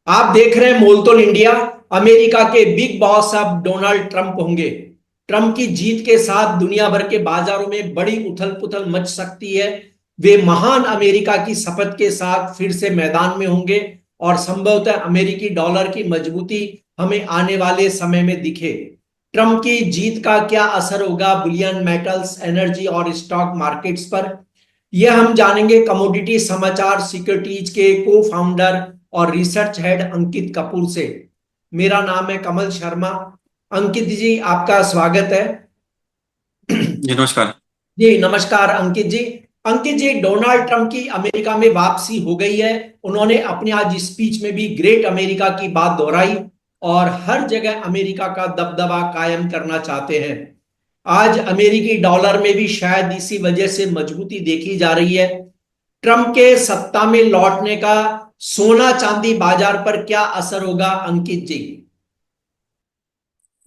आप देख रहे हैं मोलतोल इंडिया। अमेरिका के बिग बॉस अब डोनाल्ड ट्रंप होंगे। ट्रंप की जीत के साथ दुनिया भर के बाजारों में बड़ी उथल पुथल मच सकती है। वे महान अमेरिका की शपथ के साथ फिर से मैदान में होंगे और संभवतः अमेरिकी डॉलर की मजबूती हमें आने वाले समय में दिखे। ट्रंप की जीत का क्या असर होगा बुलियन मेटल्स, एनर्जी और स्टॉक मार्केट्स पर, यह हम जानेंगे कमोडिटी समाचार सिक्योरिटीज के को फाउंडर और रिसर्च हेड अंकित कपूर से। मेरा नाम है कमल शर्मा। अंकित जी, आपका स्वागत है। जी नमस्कार। जी नमस्कार अंकित जी। अंकित जी, डोनाल्ड ट्रंप की अमेरिका में वापसी हो गई है। उन्होंने अपने आज स्पीच में भी ग्रेट अमेरिका की बात दोहराई और हर जगह अमेरिका का दबदबा कायम करना चाहते हैं। आज अमेरिकी डॉलर में भी शायद इसी वजह से मजबूती देखी जा रही है। ट्रंप के सत्ता में लौटने का सोना चांदी बाजार पर क्या असर होगा अंकित जी?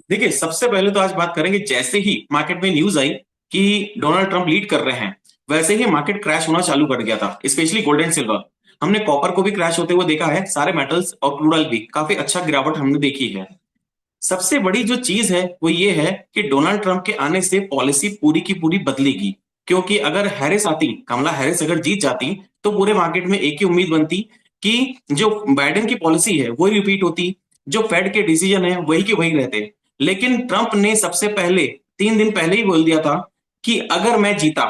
देखिए, सबसे पहले तो आज बात करेंगे, जैसे ही मार्केट में न्यूज आई कि डोनाल्ड ट्रंप लीड कर रहे हैं, वैसे ही मार्केट क्रैश होना चालू कर गया था, स्पेशली गोल्ड एंड सिल्वर। हमने कॉपर को भी क्रैश होते हुए देखा है, सारे मेटल्स और क्रूड ऑयल भी काफी अच्छा गिरावट हमने देखी है। सबसे बड़ी जो चीज है वो ये है कि डोनाल्ड ट्रंप के आने से पॉलिसी पूरी की पूरी बदलेगी। क्योंकि अगर हैरिस आती, कमला हैरिस अगर जीत जाती, तो पूरे मार्केट में एक ही उम्मीद बनती कि जो बाइडेन की पॉलिसी है वही रिपीट होती, जो फेड के डिसीजन है वही के वही रहते। लेकिन ट्रंप ने सबसे पहले 3 दिन पहले ही बोल दिया था कि अगर मैं जीता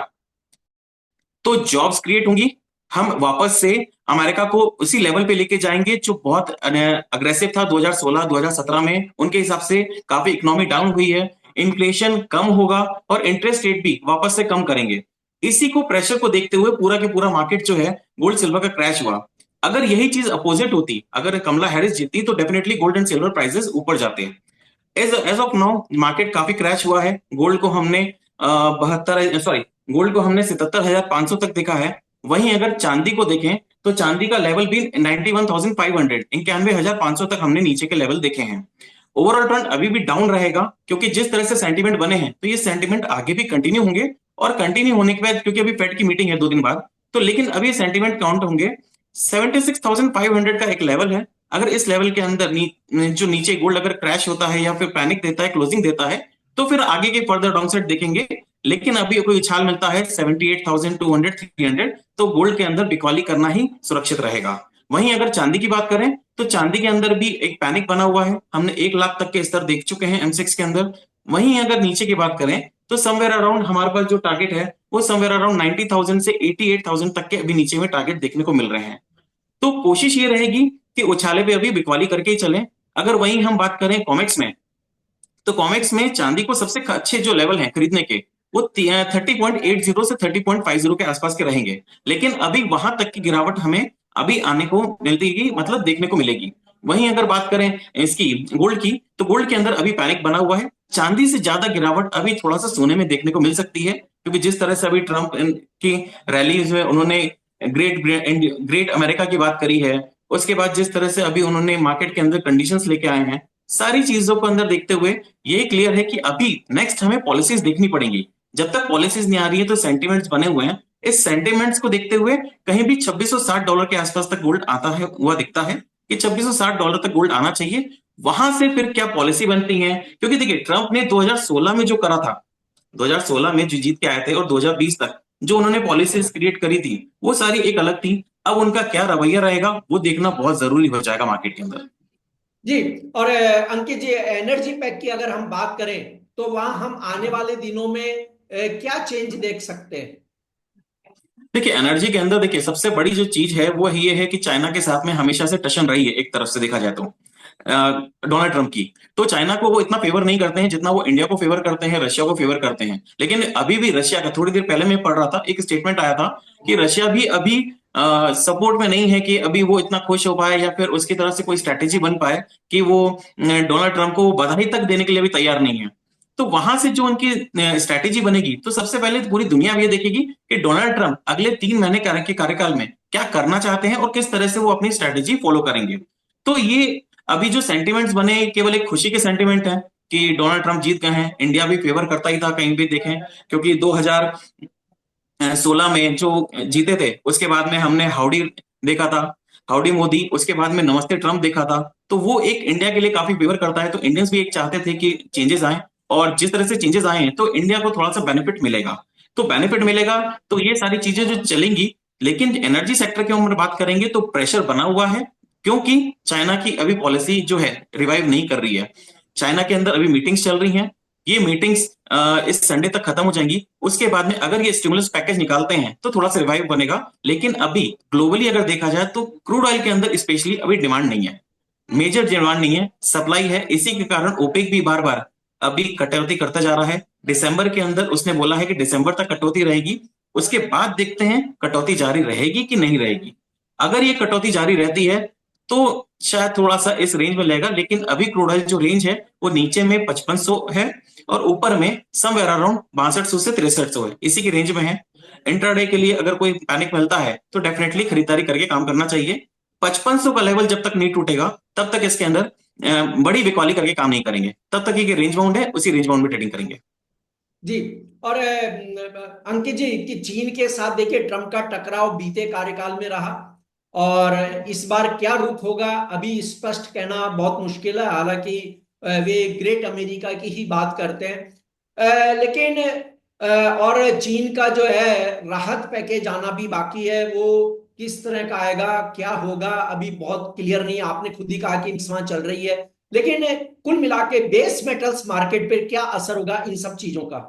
तो जॉब्स क्रिएट होंगी, हम वापस से अमेरिका को उसी लेवल पे लेके जाएंगे जो बहुत अग्रेसिव था 2016 2017 में। उनके हिसाब से काफी इकोनॉमी डाउन हुई है, इन्फ्लेशन कम होगा और इंटरेस्ट रेट भी वापस से कम करेंगे। इसी को प्रेशर को देखते हुए पूरा के पूरा मार्केट जो है गोल्ड सिल्वर का क्रैश हुआ। अगर यही चीज अपोजिट होती, अगर कमला हैरिस जीतती, तो definitely gold and silver prices ऊपर जाते हैं। As as of now market काफी क्रैश हुआ है। गोल्ड को हमने 77,500 तक देखा है। वहीं अगर चांदी को देखें तो चांदी का लेवल भी 91,500, 91,500 तक हमने नीचे के लेवल देखे हैं। ओवरऑल ट्रेंड अभी भी डाउन रहेगा, क्योंकि जिस तरह से सेंटीमेंट बने हैं तो ये सेंटीमेंट आगे भी कंटिन्यू होंगे। और कंटिन्यू होने के बाद, क्योंकि अभी फेड की मीटिंग है 2 दिन बाद, तो लेकिन अभी सेंटीमेंट काउंट होंगे। 76,500 का एक लेवल है। अगर इस लेवल के अंदर जो नीचे गोल्ड अगर क्रैश होता है या फिर पैनिक देता है, क्लोजिंग देता है, तो फिर आगे के फर्दर डाउन साइड देखेंगे। लेकिन अभी कोई उछाल मिलता है 78,200 300, तो गोल्ड के अंदर बिकवाली करना ही सुरक्षित रहेगा। वहीं अगर चांदी की बात करें तो चांदी के अंदर भी एक पैनिक बना हुआ है। हमने 1 लाख तक के स्तर देख चुके हैं M6 के अंदर। वहीं अगर नीचे की बात करें तो समवेयर अराउंड हमारे पास जो टारगेट है वो समवेयर अराउंड 90,000 से 88,000 तक के अभी नीचे में टारगेट देखने को मिल रहे हैं। तो कोशिश ये रहेगी कि उछाले पे अभी बिकवाली करके ही चलें। अगर वहीं हम बात करें कॉमेक्स में, तो कॉमेक्स में चांदी को सबसे अच्छे जो लेवल हैं खरीदने के, वो 30.80 से 30.50 के आसपास के रहेंगे। लेकिन अभी वहां तक की गिरावट हमें अभी आने को मिलती, मतलब देखने को मिलेगी। वहीं अगर बात करें इसकी गोल्ड की, तो गोल्ड के अंदर अभी पैनिक बना हुआ है। चांदी से ज्यादा गिरावट अभी थोड़ा सा सोने में देखने को मिल सकती है, क्योंकि जिस तरह से अभी ट्रंप की रैलीज में उन्होंने ग्रेट ग्रेट अमेरिका की बात करी है, उसके बाद जिस तरह से अभी उन्होंने मार्केट के अंदर कंडीशंस लेके आए हैं, सारी चीजों को अंदर देखते हुए ये क्लियर है कि अभी नेक्स्ट हमें पॉलिसीज देखनी पड़ेंगी। जब तक पॉलिसीज नहीं आ रही है तो सेंटिमेंट्स बने हुए हैं। इस सेंटिमेंट्स को देखते हुए कहीं भी $2660 के आसपास तक गोल्ड आता है हुआ दिखता है कि $2660 तक गोल्ड आना चाहिए। वहां से फिर क्या पॉलिसी बनती है, क्योंकि देखिए ट्रंप ने 2016 में जो करा था, 2016 में जो जीत के आए थे, और 2020 तक जो उन्होंने पॉलिसीज क्रिएट करी थी, वो सारी एक अलग थी। अब उनका क्या रवैया रहेगा वो देखना बहुत जरूरी हो जाएगा मार्केट के अंदर। जी। और अंकित जी, एनर्जी पैक की अगर हम बात करें तो वहां हम आने वाले दिनों में क्या चेंज देख सकते हैं? देखिए, एनर्जी के अंदर देखिए सबसे बड़ी जो चीज है वो ये है कि चाइना के साथ में हमेशा से टशन रही है, एक तरफ से देखा जाए तो डोनाल्ड ट्रंप की। तो चाइना को वो इतना फेवर नहीं करते हैं जितना वो इंडिया को फेवर करते हैं, रशिया को फेवर करते हैं। लेकिन अभी भी रशिया का, थोड़ी देर पहले मैं पढ़ रहा था, एक स्टेटमेंट आया था कि रशिया भी अभी सपोर्ट में नहीं है, कि अभी वो इतना खुश हो पाए या फिर उसकी तरफ से कोई स्ट्रेटेजी बन पाए कि वो डोनाल्ड ट्रंप को बधाई तक देने के लिए भी तैयार नहीं है। तो वहां से जो उनकी स्ट्रैटेजी बनेगी, तो सबसे पहले तो पूरी दुनिया अब ये देखेगी कि डोनाल्ड ट्रंप अगले 3 महीने के कार्यकाल में क्या करना चाहते हैं और किस तरह से वो अपनी स्ट्रैटेजी फॉलो करेंगे। तो ये अभी जो सेंटिमेंट्स बने केवल एक खुशी के सेंटिमेंट है कि डोनाल्ड ट्रंप जीत गए हैं। इंडिया भी फेवर करता ही था कहीं भी देखें, क्योंकि 2016 में जो जीते थे उसके बाद में हमने हाउडी देखा था। हाउडी मोदी, उसके बाद में नमस्ते ट्रम्प देखा था, तो वो एक इंडिया के लिए काफी फेवर करता है। तो इंडियंस भी एक चाहते थे कि चेंजेस आए, और जिस तरह से चेंजेस आए हैं तो इंडिया को थोड़ा सा बेनिफिट मिलेगा। तो बेनिफिट मिलेगा तो ये सारी चीजें जो चलेंगी। लेकिन एनर्जी सेक्टर की उम्र बात करेंगे तो प्रेशर बना हुआ है, क्योंकि चाइना की अभी पॉलिसी जो है रिवाइव नहीं कर रही है। चाइना के अंदर अभी मीटिंग्स चल रही हैं, ये मीटिंग्स इस संडे तक खत्म हो जाएंगी। उसके बाद में अगर ये स्टिमुलस पैकेज निकालते हैं तो थोड़ा सा रिवाइव बनेगा। लेकिन अभी ग्लोबली अगर देखा जाए तो क्रूड ऑयल के अंदर स्पेशली अभी डिमांड नहीं है, मेजर डिमांड नहीं है, सप्लाई है। इसी के कारण ओपेक भी बार बार अभी कटौती करता जा रहा है। दिसंबर के अंदर उसने बोला है कि दिसंबर तक कटौती रहेगी, उसके बाद देखते हैं कटौती जारी रहेगी कि नहीं रहेगी। अगर ये कटौती जारी रहती है तो शायद थोड़ा सा इस रेंज में लगेगा, लेकिन अभी क्रूड ऑयल जो रेंज है वो नीचे में 5500 है, और ऊपर में समवेयर अराउंड 6200 से 6300 है, इसी की रेंज में है। इंट्राडे के लिए अगर कोई पैनिक मिलता है तो डेफिनेटली खरीदारी करके काम करना चाहिए। 5500 का लेवल जब तक नहीं टूटेगा तब तक इसके अंदर बड़ी बिकवाली करके काम नहीं करेंगे, तब तक ये रेंज बाउंड है, उसी रेंज बाउंड में ट्रेडिंग करेंगे। जी। और अंकित जी, कि चीन के साथ देखिए ट्रम्प का टकराव बीते कार्यकाल में रहा, और इस बार क्या रुख होगा अभी स्पष्ट कहना बहुत मुश्किल है। हालांकि वे ग्रेट अमेरिका की ही बात करते हैं, लेकिन और चीन का जो है राहत पैकेज आना भी बाकी है, वो किस तरह का आएगा, क्या होगा, अभी बहुत क्लियर नहीं है। आपने खुद ही कहा कि इस चल रही है, लेकिन कुल मिला के बेस मेटल्स मार्केट पे क्या असर होगा इन सब चीजों का?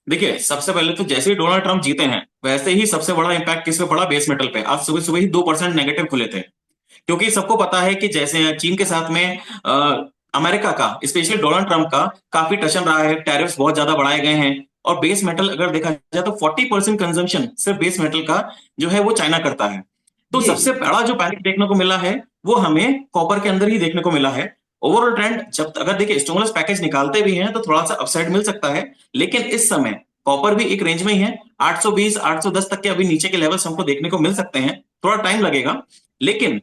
देखिए, सबसे पहले तो जैसे ही डोनाल्ड ट्रंप जीते हैं वैसे ही सबसे बड़ा इंपैक्ट किस पे पड़ा? बेस मेटल पे। आज सुबह सुबह ही 2% नेगेटिव खुले थे, क्योंकि सबको पता है कि जैसे चीन के साथ में अमेरिका का, स्पेशली डोनाल्ड ट्रंप का काफी टशन रहा है, टैरिफ्स बहुत ज्यादा बढ़ाए गए हैं। और बेस मेटल अगर देखा जाए तो 40% कंजम्पशन सिर्फ बेस मेटल का जो है वो चाइना करता है। तो जी सबसे बड़ा जो पैनिक देखने को मिला है वो हमें कॉपर के अंदर ही देखने को मिला है। ओवरऑल ट्रेंड जब अगर देखिए स्टिमुलस पैकेज निकालते भी हैं तो थोड़ा सा अपसाइड मिल सकता है, लेकिन इस समय कॉपर भी एक रेंज में ही है। 820 810 तक के अभी नीचे के लेवल्स हमको देखने को मिल सकते हैं, थोड़ा टाइम लगेगा। लेकिन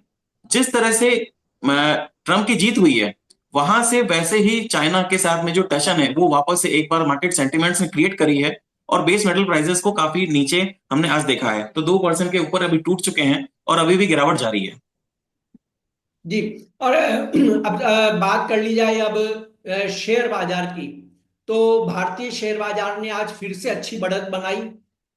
जिस तरह से ट्रंप की जीत हुई है वहां से वैसे ही चाइना के साथ में जो टशन है वो वापस से एक बार मार्केट सेंटिमेंट्स ने क्रिएट करी है, और बेस मेटल प्राइसेस को काफी नीचे हमने आज देखा है। तो 2% के ऊपर अभी टूट चुके हैं और अभी भी गिरावट जारी है। जी। और अब बात कर ली जाए अब शेयर बाजार की, तो भारतीय शेयर बाजार ने आज फिर से अच्छी बढ़त बनाई,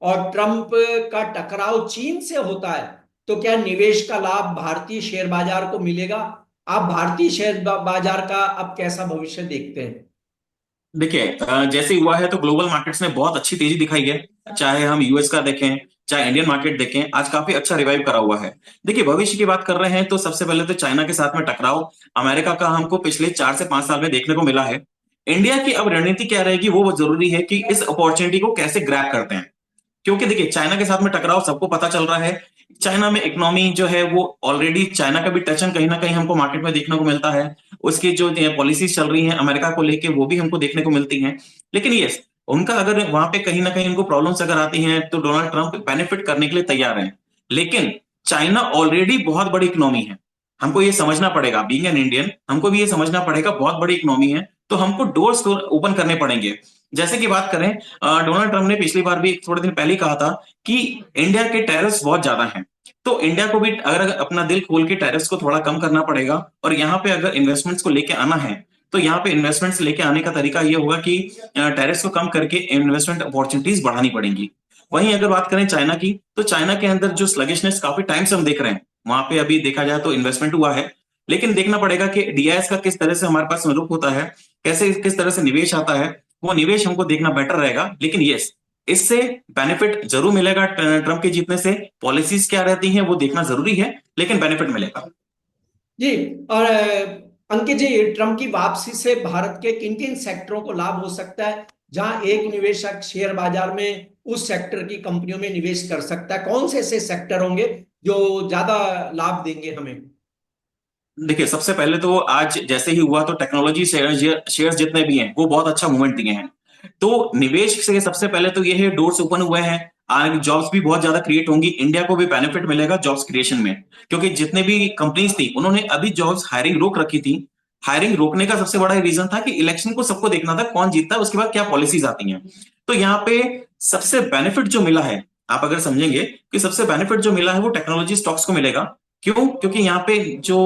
और ट्रंप का टकराव चीन से होता है तो क्या निवेश का लाभ भारतीय शेयर बाजार को मिलेगा? आप भारतीय शेयर बाजार का अब कैसा भविष्य देखते हैं? देखिए, जैसे हुआ है तो ग्लोबल मार्केट्स ने बहुत अच्छी तेजी दिखाई है। चाहे हम यूएस का देखें चाहे इंडियन मार्केट देखें, आज काफी अच्छा रिवाइव करा हुआ है। देखिए, भविष्य की बात कर रहे हैं तो सबसे पहले तो चाइना के साथ में टकराव अमेरिका का हमको पिछले 4 से 5 साल में देखने को मिला है। इंडिया की अब रणनीति क्या रहेगी वो बहुत जरूरी है कि इस अपॉर्चुनिटी को कैसे ग्रैब करते हैं। क्योंकि देखिए, चाइना के साथ में टकराव सबको पता चल रहा है। चाइना में इकोनॉमी जो है वो ऑलरेडी, चाइना का भी टचन कहीं ना कहीं हमको मार्केट में देखने को मिलता है। उसकी जो पॉलिसीज चल रही हैं अमेरिका को लेके वो भी हमको देखने को मिलती हैं। लेकिन यस, उनका अगर वहां पे कहीं ना कहीं उनको प्रॉब्लम्स अगर आती हैं तो डोनाल्ड ट्रंप बेनिफिट करने के लिए तैयार हैं। लेकिन चाइना ऑलरेडी बहुत बड़ी इकोनॉमी है, हमको ये समझना पड़ेगा। बीइंग एन इंडियन हमको भी ये समझना पड़ेगा, बहुत बड़ी इकोनॉमी है, तो हमको डोर्स ओपन करने पड़ेंगे। जैसे कि बात करें, डोनाल्ड ट्रंप ने पिछली बार भी थोड़े दिन पहले ही कहा था कि इंडिया के टैरिफ्स बहुत ज्यादा हैं, तो इंडिया को भी अगर अपना दिल खोल के टैरिफ्स को थोड़ा कम करना पड़ेगा। और यहाँ पे अगर इन्वेस्टमेंट्स को लेके आना है तो यहाँ पे इन्वेस्टमेंट्स लेके आने का तरीका ये होगा कि टैरिफ्स को कम करके इन्वेस्टमेंट अपॉर्चुनिटीज बढ़ानी पड़ेंगी। वहीं अगर बात करें चाइना की, तो चाइना के अंदर जो स्लगिशनेस काफी टाइम से हम देख रहे हैं, वहां पे अभी देखा जाए तो इन्वेस्टमेंट हुआ है। लेकिन देखना पड़ेगा कि डीआईएस का किस तरह से हमारे पास स्वरूप होता है, कैसे किस तरह से निवेश आता है, वो निवेश हमको देखना बेटर रहेगा। लेकिन यस, इससे बेनिफिट जरूर मिलेगा। ट्रंप के जीतने से पॉलिसीज क्या रहती हैं वो देखना जरूरी है, लेकिन बेनिफिट मिलेगा। जी। और अंकित जी, ट्रंप की वापसी से भारत के किन किन सेक्टरों को लाभ हो सकता है, जहां एक निवेशक शेयर बाजार में उस सेक्टर की कंपनियों में निवेश कर सकता है? कौन से ऐसे सेक्टर होंगे जो ज्यादा लाभ देंगे हमें? देखिए, सबसे पहले तो आज जैसे ही हुआ तो टेक्नोलॉजी शेयर्स जितने भी हैं वो बहुत अच्छा मूवमेंट दिए हैं। तो निवेश से सबसे पहले तो ये है, डोर्स ओपन हुए हैं, आगे जॉब्स भी बहुत ज्यादा क्रिएट होंगी, इंडिया को भी बेनिफिट मिलेगा जॉब्स क्रिएशन में। क्योंकि जितने भी कंपनीज थी उन्होंने अभी जॉब्स हायरिंग रोक रखी थी। हायरिंग रोकने का सबसे बड़ा रीजन था कि इलेक्शन को सबको देखना था कौन जीतता है, उसके बाद क्या पॉलिसीज आती हैं। तो यहाँ पे सबसे बेनिफिट जो मिला है, आप अगर समझेंगे कि सबसे बेनिफिट जो मिला है वो टेक्नोलॉजी स्टॉक्स को मिलेगा। क्यों? क्योंकि यहाँ पे जो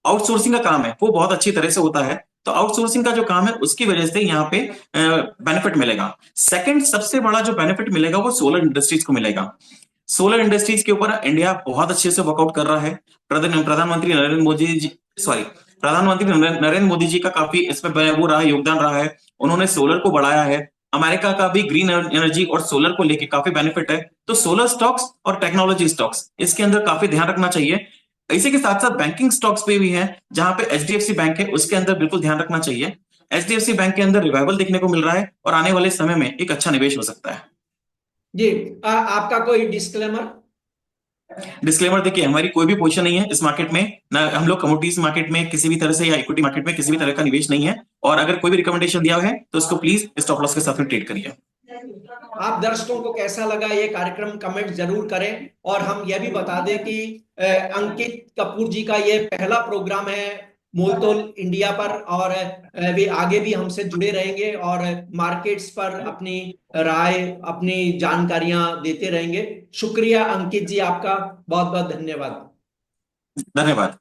आउटसोर्सिंग का काम है वो बहुत अच्छी तरह से होता है, तो आउटसोर्सिंग का जो काम है उसकी वजह से यहाँ पे बेनिफिट मिलेगा। सेकंड सबसे बड़ा जो बेनिफिट मिलेगा वो सोलर इंडस्ट्रीज को मिलेगा। सोलर इंडस्ट्रीज के ऊपर इंडिया बहुत अच्छे से वर्कआउट कर रहा है। प्रधानमंत्री नरेंद्र मोदी जी, सॉरी, प्रधानमंत्री नरेंद्र मोदी जी का काफी इसमें वो रहा है, योगदान रहा है। उन्होंने सोलर को बढ़ाया है। अमेरिका का भी ग्रीन एनर्जी और सोलर को लेके काफी बेनिफिट है। तो सोलर स्टॉक्स और टेक्नोलॉजी स्टॉक्स इसके अंदर काफी ध्यान रखना चाहिए। इसी के साथ साथ बैंकिंग स्टॉक्स पे भी है, जहां पे एचडीएफसी बैंक है उसके अंदर बिल्कुल ध्यान रखना चाहिए। एचडीएफसी बैंक के अंदर रिवाइवल देखने को मिल रहा है और आने वाले समय में एक अच्छा निवेश हो सकता है। जी। आपका कोई डिस्क्लेमर? डिस्क्लेमर देखिए, हमारी कोई भी पोजीशन नहीं है इस मार्केट में, ना हम लोग कमोडिटीज मार्केट में किसी भी तरह से या इक्विटी मार्केट में किसी भी तरह का निवेश नहीं है। और अगर कोई भी रिकमेंडेशन दिया है तो उसको प्लीज स्टॉप लॉस के साथ में ट्रेड करिए। आप दर्शकों को कैसा लगा ये कार्यक्रम कमेंट जरूर करें, और हम यह भी बता दें कि अंकित कपूर जी का ये पहला प्रोग्राम है मोलतोल इंडिया पर, और वे आगे भी हमसे जुड़े रहेंगे और मार्केट्स पर अपनी राय, अपनी जानकारियां देते रहेंगे। शुक्रिया अंकित जी, आपका बहुत बहुत धन्यवाद। धन्यवाद।